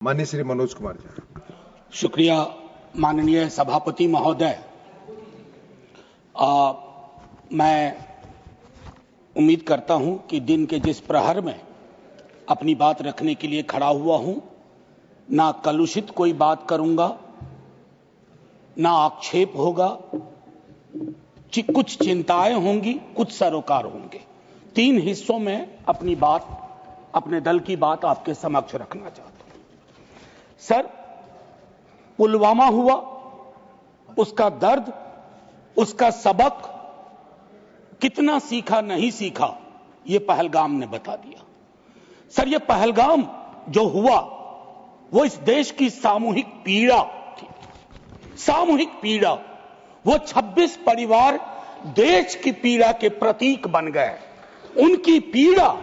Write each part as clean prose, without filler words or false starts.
माननीय श्री मनोज कुमार जी। शुक्रिया माननीय सभापति महोदय। मैं उम्मीद करता हूं कि दिन के जिस प्रहर में अपनी बात रखने के लिए खड़ा हुआ हूं, ना कलुषित कोई बात करूंगा, ना आक्षेप होगा, कुछ चिंताएं होंगी, कुछ सरोकार होंगे। 3 हिस्सों में अपनी बात, अपने दल की बात आपके समक्ष रखना चाहता हूं। सर, पुलवामा हुआ, उसका दर्द, उसका सबक, कितना सीखा नहीं सीखा, ये पहलगाम ने बता दिया। सर, ये पहलगाम जो हुआ वो इस देश की सामूहिक पीड़ा थी, सामूहिक पीड़ा। वो 26 परिवार देश की पीड़ा के प्रतीक बन गए। उनकी पीड़ा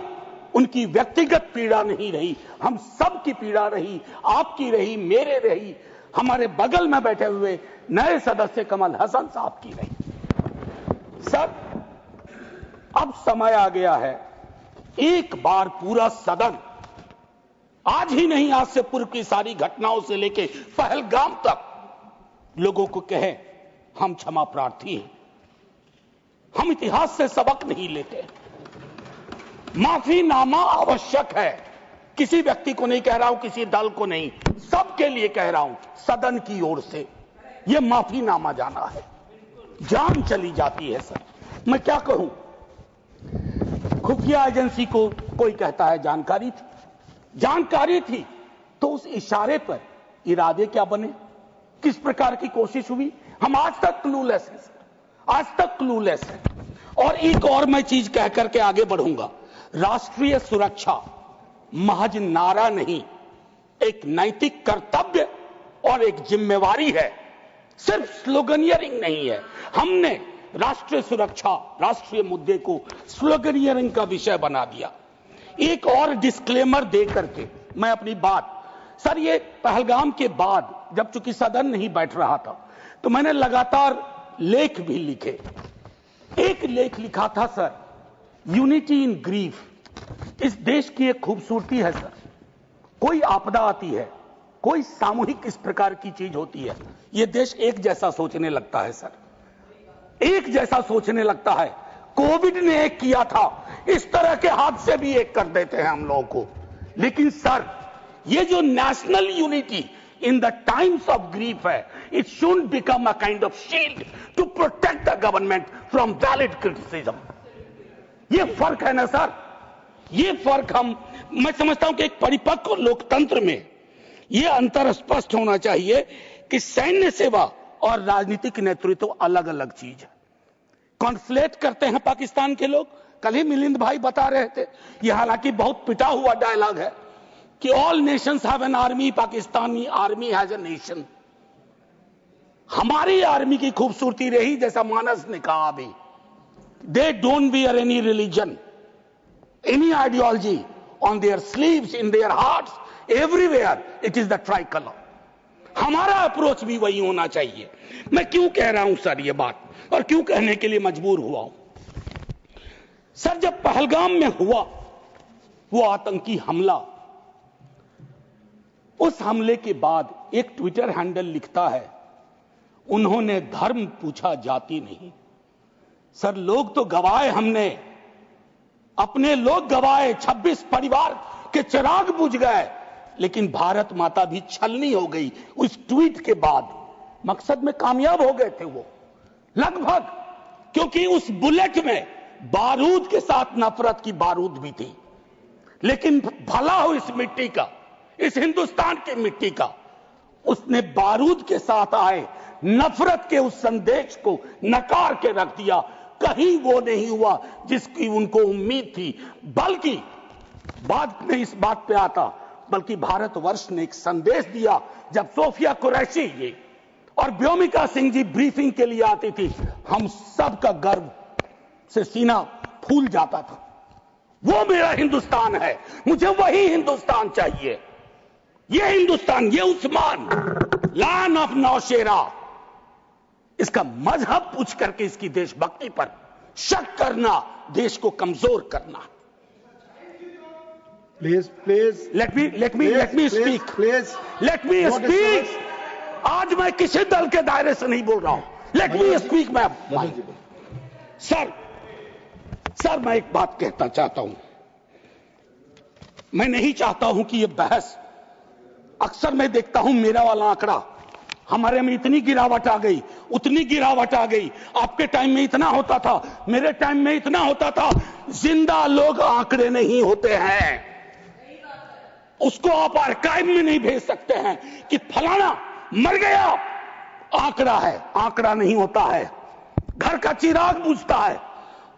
उनकी व्यक्तिगत पीड़ा नहीं रही, हम सब की पीड़ा रही, आपकी रही, मेरे रही, हमारे बगल में बैठे हुए नए सदस्य कमल हसन साहब की रही। सर, अब समय आ गया है, एक बार पूरा सदन, आज ही नहीं, आज से पूर्व की सारी घटनाओं से लेके पहलगाम तक, लोगों को कहे हम क्षमा प्रार्थी हैं, हम इतिहास से सबक नहीं लेते। माफीनामा आवश्यक है। किसी व्यक्ति को नहीं कह रहा हूं, किसी दल को नहीं, सबके लिए कह रहा हूं, सदन की ओर से यह माफीनामा जाना है। जान चली जाती है। सर, मैं क्या कहूं, खुफिया एजेंसी को कोई कहता है जानकारी थी, तो उस इशारे पर इरादे क्या बने, किस प्रकार की कोशिश हुई, हम आज तक क्लूलेस हैं। आज तक क्लूलेस है। और एक और मैं चीज कह करके आगे बढ़ूंगा, राष्ट्रीय सुरक्षा महज नारा नहीं, एक नैतिक कर्तव्य और एक जिम्मेवारी है, सिर्फ स्लोगनियरिंग नहीं है। हमने राष्ट्रीय सुरक्षा, राष्ट्रीय मुद्दे को स्लोगनियरिंग का विषय बना दिया। एक और डिस्क्लेमर दे करके मैं अपनी बात, सर, ये पहलगाम के बाद जब चूंकि सदन नहीं बैठ रहा था, तो मैंने लगातार लेख भी लिखे। एक लेख लिखा था, सर, यूनिटी इन ग्रीफ। इस देश की एक खूबसूरती है सर, कोई आपदा आती है, कोई सामूहिक इस प्रकार की चीज होती है, यह देश एक जैसा सोचने लगता है। सर, एक जैसा सोचने लगता है। कोविड ने एक किया था, इस तरह के हादसे भी एक कर देते हैं हम लोगों को। लेकिन सर, ये जो national unity in the times of grief है, it shouldn't become a kind of shield to protect the government from valid criticism. ये फर्क है ना सर, ये फर्क मैं समझता हूं कि एक परिपक्व लोकतंत्र में ये अंतर स्पष्ट होना चाहिए कि सैन्य सेवा और राजनीतिक नेतृत्व अलग अलग चीज है। कॉन्फ्लेट करते हैं पाकिस्तान के लोग। कल ही मिलिंद भाई बता रहे थे, ये हालांकि बहुत पिटा हुआ डायलॉग है कि all Nations have an army, Pakistani army has a nation. हमारी आर्मी की खूबसूरती रही, जैसा मानस ने कहा अभी, they don't wear any religion, any ideology on their sleeves, in their hearts, everywhere it is the try colour. हमारा अप्रोच भी वही होना चाहिए। मैं क्यों कह रहा हूं सर ये बात, और क्यों कहने के लिए मजबूर हुआ हूं? सर, जब पहलगाम में हुआ वो आतंकी हमला, उस हमले के बाद एक ट्विटर हैंडल लिखता है, उन्होंने धर्म पूछा, जाति नहीं। सर, लोग तो गवाए, हमने अपने लोग गवाए, 26 परिवार के चिराग बुझ गए, लेकिन भारत माता भी छलनी हो गई उस ट्वीट के बाद। मकसद में कामयाब हो गए थे वो लगभग, क्योंकि उस बुलेट में बारूद के साथ नफरत की बारूद भी थी। लेकिन भला हो इस मिट्टी का, इस हिंदुस्तान की मिट्टी का, उसने बारूद के साथ आए नफरत के उस संदेश को नकार के रख दिया। कहीं वो नहीं हुआ जिसकी उनको उम्मीद थी, बल्कि बाद में इस बात पे आता, बल्कि भारतवर्ष ने एक संदेश दिया। जब सोफिया कुरैशी जी और व्योमिका सिंह जी ब्रीफिंग के लिए आती थी, हम सब का गर्व से सीना फूल जाता था। वो मेरा हिंदुस्तान है, मुझे वही हिंदुस्तान चाहिए। ये हिंदुस्तान, ये उस्मान, लैंड ऑफ नौशेरा, इसका मजहब पूछ करके इसकी देशभक्ति पर शक करना, देश को कमजोर करना। Please, please. Let me speak. Please. Let me No speak. disturbance. आज मैं किसी दल के दायरे से नहीं बोल रहा हूं. Let me speak, ma'am. Sir मैं एक बात कहना चाहता हूं. मैं नहीं चाहता हूं कि ये बहस, अक्सर मैं देखता हूं मेरा वाला आंकड़ा, हमारे में इतनी गिरावट आ गई, उतनी गिरावट आ गई, आपके टाइम में इतना होता था, मेरे टाइम में इतना होता था. जिंदा लोग आंकड़े नहीं होते हैं. उसको आप आर्काइव में नहीं भेज सकते हैं कि फलाना मर गया. आंकड़ा है, आंकड़ा नहीं होता है. घर का चिराग बुझता है.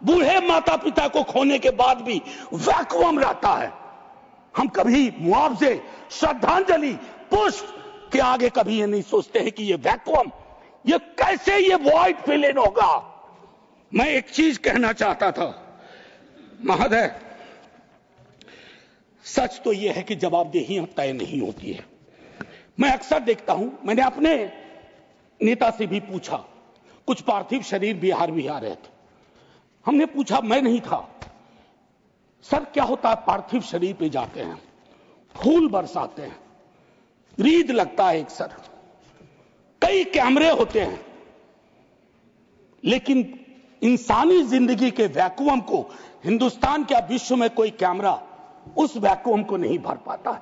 बूढ़े माता पिता को खोने के बाद भी वैक्यूम रहता है. हम कभी मुआवजे, श्रद्धांजलि, पुष्प के आगे कभी ये नहीं सोचते हैं कि ये वैक्यूम, ये कैसे ये वॉइड फिल इन होगा. मैं एक चीज कहना चाहता था महोदय, सच तो यह है कि जवाबदेही तय नहीं होती है. मैं अक्सर देखता हूं, मैंने अपने नेता से भी पूछा, कुछ पार्थिव शरीर बिहार आ रहे थे. हमने पूछा, मैं नहीं था, सर क्या होता है पार्थिव शरीर पे जाते हैं, फूल बरसाते हैं, रीद लगता है एक सर, कई कैमरे होते हैं, लेकिन इंसानी जिंदगी के वैक्यूम को हिंदुस्तान क्या विश्व में कोई कैमरा उस वैक्यूम को नहीं भर पाता है.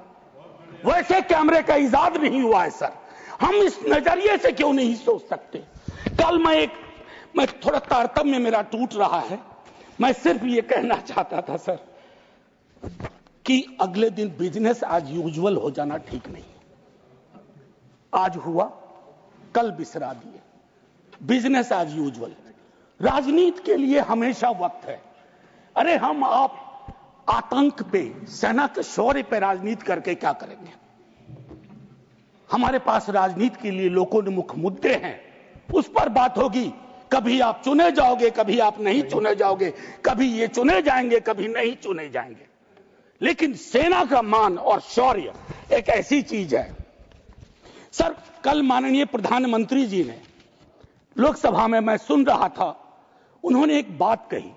वैसे कैमरे का इजाद नहीं हुआ है सर. हम इस नजरिए से क्यों नहीं सोच सकते. कल मैं थोड़ा तारतम्य मेरा टूट रहा है. मैं सिर्फ ये कहना चाहता था सर कि अगले दिन बिजनेस एज यूजुअल हो जाना ठीक नहीं. आज हुआ, कल बिसरा दिए. Business as usual. राजनीति के लिए हमेशा वक्त है. अरे हम आप आतंक पे, सेना के शौर्य पे राजनीति करके क्या करेंगे. हमारे पास राजनीति के लिए लोकोन्मुख मुद्दे हैं, उस पर बात होगी. कभी आप चुने जाओगे, कभी आप नहीं चुने जाओगे, कभी ये चुने जाएंगे, कभी नहीं चुने जाएंगे. लेकिन सेना का मान और शौर्य एक ऐसी चीज है. सर कल माननीय प्रधानमंत्री जी ने लोकसभा में, मैं सुन रहा था, उन्होंने एक बात कही,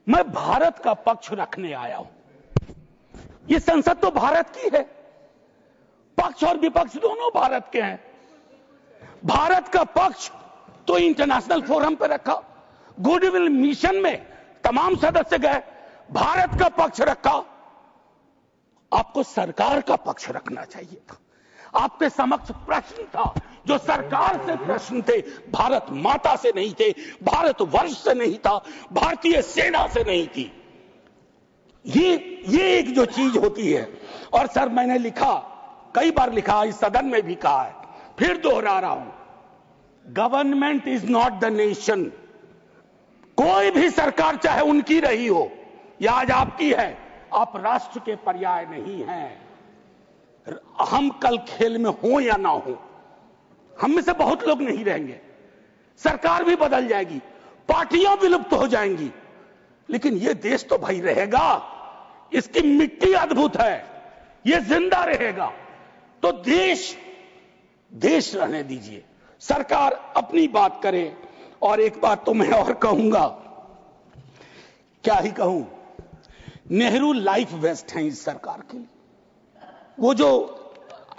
मैं भारत का पक्ष रखने आया हूं. ये संसद तो भारत की है, पक्ष और विपक्ष दोनों भारत के हैं. भारत का पक्ष तो इंटरनेशनल फोरम पर रखा, गुडविल मिशन में तमाम सदस्य गए, भारत का पक्ष रखा. आपको सरकार का पक्ष रखना चाहिए था. आपके समक्ष प्रश्न था, जो सरकार से प्रश्न थे, भारत माता से नहीं थे, भारत वर्ष से नहीं था, भारतीय सेना से नहीं थी. ये एक जो चीज होती है. और सर मैंने लिखा, कई बार लिखा, इस सदन में भी कहा है, फिर दोहरा रहा हूं, government is not the nation. कोई भी सरकार चाहे उनकी रही हो या आज आपकी है, आप राष्ट्र के पर्याय नहीं हैं. हम कल खेल में हो या ना हो, हम में से बहुत लोग नहीं रहेंगे, सरकार भी बदल जाएगी, पार्टियां विलुप्त हो जाएंगी, लेकिन ये देश तो भाई रहेगा. इसकी मिट्टी अद्भुत है, ये जिंदा रहेगा. तो देश रहने दीजिए, सरकार अपनी बात करे. और एक बात तो मैं और कहूंगा, क्या ही कहूं, नेहरू लाइफ वेस्ट है इस सरकार के लिए. वो जो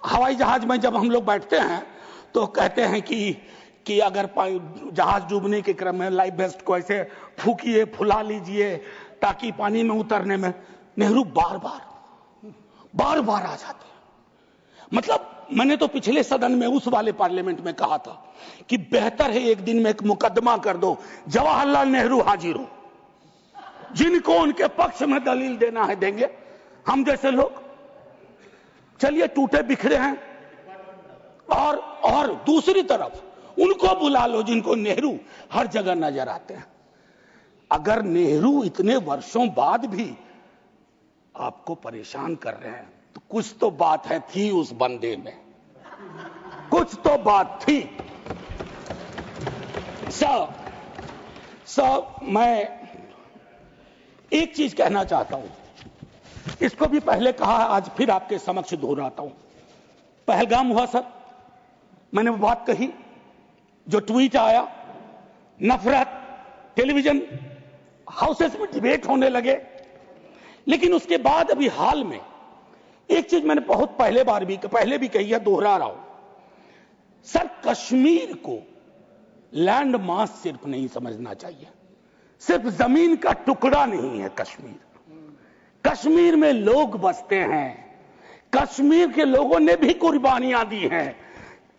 हवाई जहाज में जब हम लोग बैठते हैं तो कहते हैं कि अगर जहाज डूबने के क्रम में लाइफ वेस्ट को ऐसे फूकिए, फुला लीजिए ताकि पानी में उतरने में, नेहरू बार बार आ जाते हैं. मतलब मैंने तो पिछले सदन में उस वाले पार्लियामेंट में कहा था कि बेहतर है एक दिन में एक मुकदमा कर दो, जवाहरलाल नेहरू हाजिर हो, जिनको उनके पक्ष में दलील देना है देंगे, हम जैसे लोग चलिए टूटे बिखरे हैं. और दूसरी तरफ उनको बुला लो जिनको नेहरू हर जगह नजर आते हैं. अगर नेहरू इतने वर्षों बाद भी आपको परेशान कर रहे हैं तो कुछ तो बात है, थी उस बंदे में, कुछ तो बात थी. मैं एक चीज कहना चाहता हूं, इसको भी पहले कहा, आज फिर आपके समक्ष दोहराता हूं. पहलगाम हुआ सर, मैंने वो बात कही, जो ट्वीट आया, नफरत, टेलीविजन हाउसेस में डिबेट होने लगे. लेकिन उसके बाद अभी हाल में एक चीज मैंने बहुत पहले भी कही है, दोहरा रहा हूं। सर, कश्मीर को लैंड मास सिर्फ नहीं समझना चाहिए, सिर्फ जमीन का टुकड़ा नहीं है कश्मीर। कश्मीर में लोग बसते हैं, कश्मीर के लोगों ने भी कुर्बानियां दी हैं।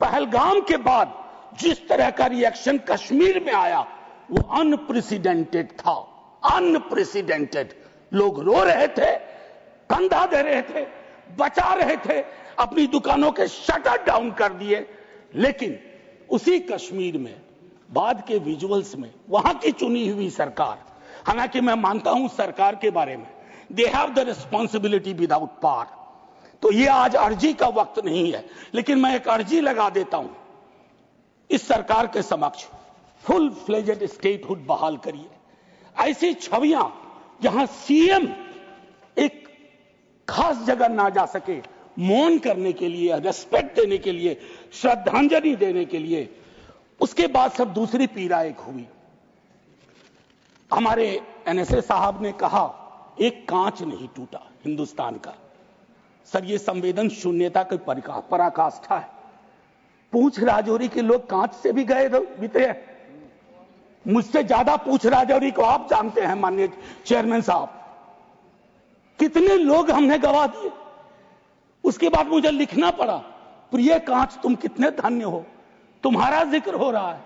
पहलगाम के बाद जिस तरह का रिएक्शन कश्मीर में आया वो अनप्रेसिडेंटेड था, अनप्रेसिडेंटेड। लोग रो रहे थे, कंधा दे रहे थे, बचा रहे थे, अपनी दुकानों के शटर डाउन कर दिए। लेकिन उसी कश्मीर में बाद के विजुअल्स में वहां की चुनी हुई सरकार, हालांकि मैं मानता हूं सरकार के बारे में, they have the responsibility without power, तो ये आज अर्जी का वक्त नहीं है, लेकिन मैं एक अर्जी लगा देता हूं इस सरकार के समक्ष, फुल फ्लेजेड स्टेटहुड बहाल करिए। ऐसी छवियां जहां सीएम एक खास जगह ना जा सके, मौन करने के लिए, रेस्पेक्ट देने के लिए, श्रद्धांजलि देने के लिए, उसके बाद सब दूसरी पीड़ा एक हुई। हमारे एनएसए साहब ने कहा एक कांच नहीं टूटा हिंदुस्तान का। सर, ये संवेदन शून्यता की पराकाष्ठा है। पूंछ राजौरी के लोग कांच से भी गए बीते हैं। मुझसे ज्यादा पूंछ राजौरी को आप जानते हैं माननीय चेयरमैन साहब, कितने लोग हमने गवा दिए। उसके बाद मुझे लिखना पड़ा, प्रिय कांच तुम कितने धन्य हो, तुम्हारा जिक्र हो रहा है,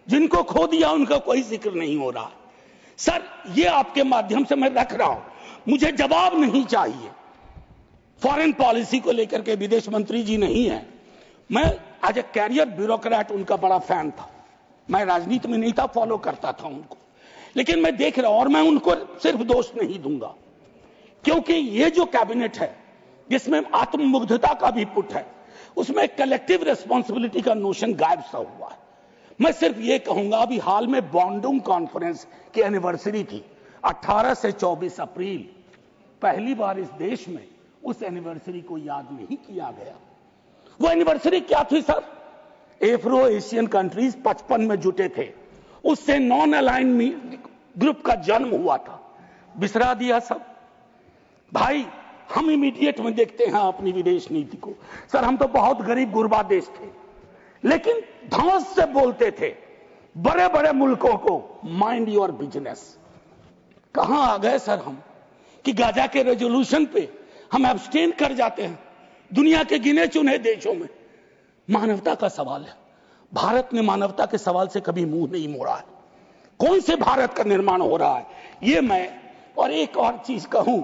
जिनको खो दिया उनका कोई जिक्र नहीं हो रहा है। सर, ये आपके माध्यम से मैं रख रहा हूं, मुझे जवाब नहीं चाहिए। फॉरेन पॉलिसी को लेकर के विदेश मंत्री जी नहीं है, मैं आज एक कैरियर ब्यूरोक्रेट उनका बड़ा फैन था। मैं राजनीति में नहीं था, फॉलो करता था उनको, लेकिन मैं देख रहा हूं और मैं उनको सिर्फ दोष नहीं दूंगा, क्योंकि ये जो कैबिनेट है जिसमें आत्ममुग्धता का भी पुट है, उसमें कलेक्टिव रिस्पॉन्सिबिलिटी का नोशन गायब सा हुआ है। मैं सिर्फ ये कहूंगा, अभी हाल में बॉन्डुंग कॉन्फ्रेंस की एनिवर्सरी थी 18 से 24 अप्रैल, पहली बार इस देश में उस एनिवर्सरी को याद नहीं किया गया। वो एनिवर्सरी क्या थी सर? एफ्रो एशियन कंट्रीज 55 में जुटे थे, उससे नॉन अलाइन ग्रुप का जन्म हुआ था। बिसरा दिया सब भाई। हम इमीडिएट में देखते हैं अपनी विदेश नीति को। सर, हम तो बहुत गरीब गुरबा देश थे, लेकिन धौंस से बोलते थे बड़े बड़े मुल्कों को, माइंड योर बिजनेस। कहां आ गए सर हम कि गाजा के रेजोल्यूशन पे हम एब्सटेन कर जाते हैं दुनिया के गिने चुने देशों में। मानवता का सवाल है, भारत ने मानवता के सवाल से कभी मुंह नहीं मोड़ा है। कौन से भारत का निर्माण हो रहा है ये मैं, और एक और चीज कहूं,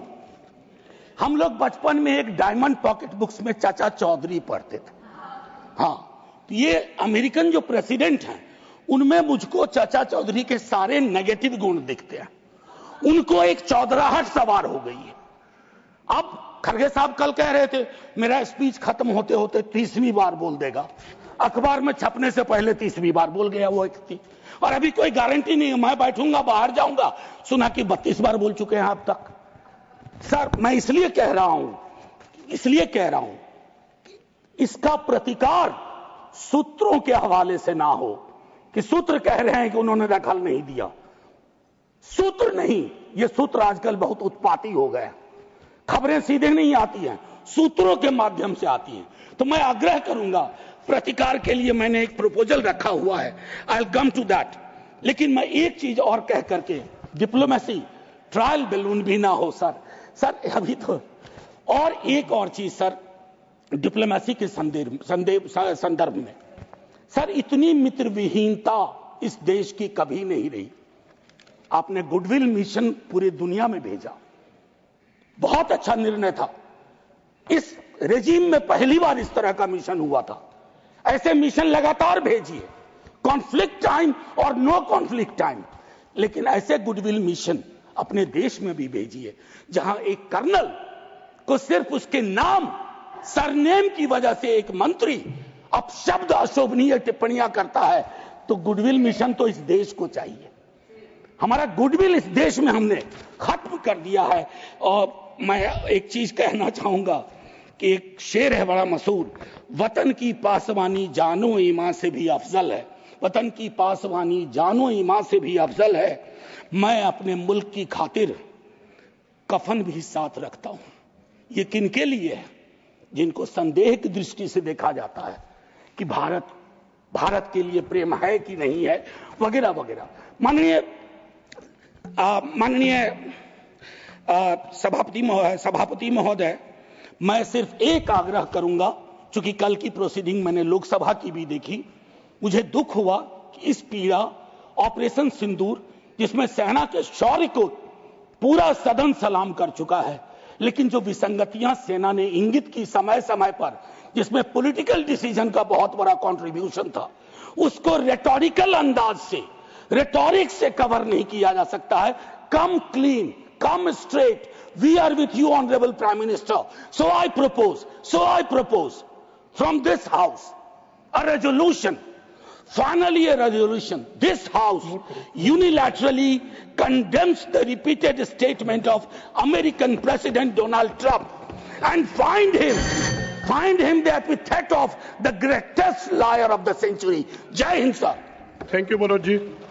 हम लोग बचपन में एक डायमंड पॉकेट बुक्स में चाचा चौधरी पढ़ते थे। हाँ, तो ये अमेरिकन जो प्रेसिडेंट हैं उनमें मुझको चाचा चौधरी के सारे नेगेटिव गुण दिखते हैं। उनको एक चौधराहट सवार हो गई है। अब खरगे साहब कल कह रहे थे मेरा स्पीच खत्म होते होते 30वीं बार बोल देगा, अखबार में छपने से पहले 30वीं बार बोल गया वो व्यक्ति, और अभी कोई गारंटी नहीं है, मैं बैठूंगा बाहर जाऊंगा सुना कि 32 बार बोल चुके हैं अब तक। सर, मैं इसलिए कह रहा हूं इसका प्रतिकार सूत्रों के हवाले से ना हो कि सूत्र कह रहे हैं कि उन्होंने दखल नहीं दिया। सूत्र नहीं, ये सूत्र आजकल बहुत उत्पाती हो गए, खबरें सीधे नहीं आती हैं, सूत्रों के माध्यम से आती हैं। तो मैं आग्रह करूंगा, प्रतिकार के लिए मैंने एक प्रपोजल रखा हुआ है, I will come to that. लेकिन मैं एक चीज और कह करके, डिप्लोमेसी ट्रायल बैलून भी ना हो सर अभी तो। और एक और चीज सर, डिप्लोमेसी के संदर्भ में सर, इतनी मित्र विहीनता इस देश की कभी नहीं रही। आपने गुडविल मिशन पूरी दुनिया में भेजा, बहुत अच्छा निर्णय था। इस रेजिम में पहली बार इस तरह का मिशन हुआ था। ऐसे मिशन लगातार भेजिए, कॉन्फ्लिक्ट टाइम और नो कॉन्फ्लिक्ट टाइम, लेकिन ऐसे गुडविल मिशन अपने देश में भी भेजिए जहां एक कर्नल को सिर्फ उसके नाम सरनेम की वजह से एक मंत्री अपशब्द अशोभनीय टिप्पणियां करता है, तो गुडविल मिशन तो इस देश को चाहिए। हमारा गुडविल इस देश में हमने खत्म कर दिया है। और मैं एक चीज कहना चाहूंगा कि एक शेर है बड़ा मशहूर, वतन की पासवानी जानो ईमान से भी अफजल है, वतन की पासवानी जानो ईमान से भी अफजल है। मैं अपने मुल्क की खातिर कफन भी साथ रखता हूं। ये किनके लिए है? जिनको संदेह की दृष्टि से देखा जाता है कि भारत के लिए प्रेम है कि नहीं है, वगैरह वगैरह। माननीय सभापति महोदय, मैं सिर्फ एक आग्रह करूंगा, चूंकि कल की प्रोसीडिंग मैंने लोकसभा की भी देखी, मुझे दुख हुआ कि इस पीड़ा ऑपरेशन सिंदूर, जिसमें सेना के शौर्य को पूरा सदन सलाम कर चुका है, लेकिन जो विसंगतियां सेना ने इंगित की समय समय पर, जिसमें पॉलिटिकल डिसीजन का बहुत बड़ा कंट्रीब्यूशन था, उसको रेटोरिकल अंदाज से, रेटोरिक से कवर नहीं किया जा सकता है। Come clean, come straight, we are with you honourable prime minister, so I propose from this house a resolution, finally a resolution. This house unilaterally condemns the repeated statement of American President Donald Trump and find him the epithet of the greatest liar of the century. Jai Hind, sir. Thank you Manoj ji.